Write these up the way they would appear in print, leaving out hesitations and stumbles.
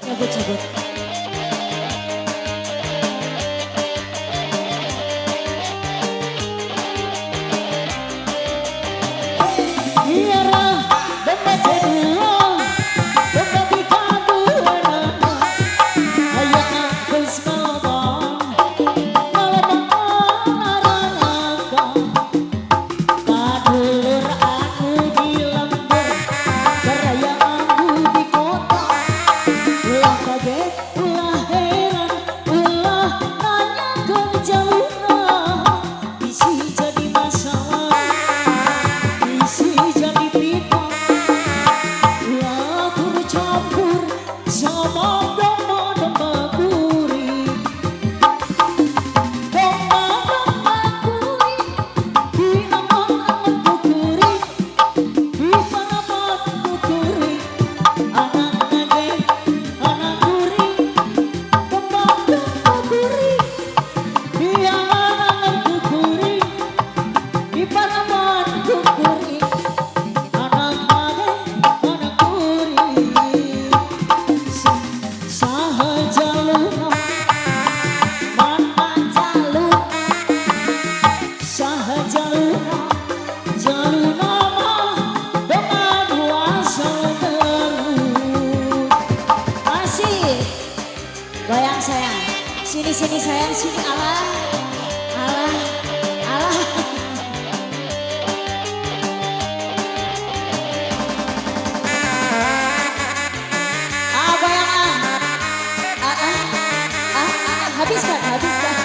Cabut-cabut. Biarlah dompet kedua, dompet kedua, ayo aku semalam, malam olahraga, kadur aku di lembur, karya aku di kota, ulah kaget, ulah heran, ulah nanyakan jalurnya, isi jadi masalah. Isi jadi fitnah, ulah bercampur sama domba-domba gurih, domba-domba gurih, di angan-anganku gurih, di panapanku gurih, anak nage, anak gurih, domba-domba gurih, di angan-anganku gurih, di panapanku gurih. Goyang sayang, sini sini sayang, sini alah, alah, alah. Goyang habiskan, habiskan.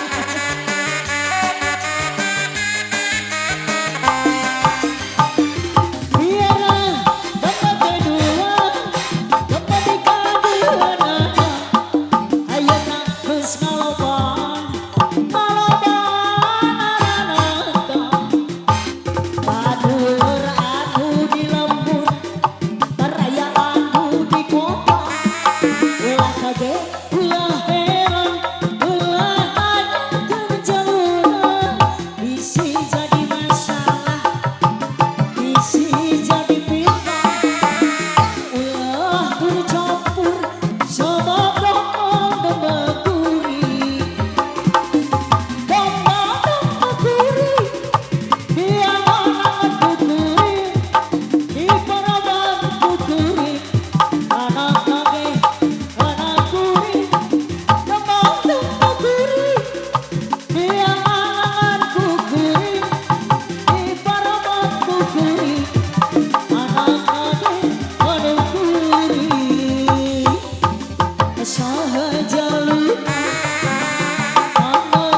Biarlah dompet kedua, dompet kedua nana, ayo nakus ngaloban, ngaloban anak-anak, kadur aku di lembur, karya aku di kota, ulah kaget, ulah heran, ulah tanyakan jalurnya, isi jadi masalah, isi jadi fitnah, ulah bercampur sama domba-domba gurih, domba-domba gurih, di angan-anganku gurih, di panapanku gurih, anak nage, anak gurih, domba-domba gurih, di angan-anganku gurih, di panapanku gurih, anak nage, anak gurih. Sahajaluna,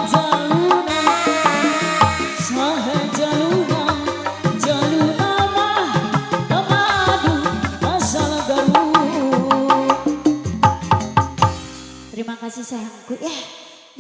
jaluna, sahajaluna, jaluna mah temadu asal Garut. Terima kasih sayangku ya.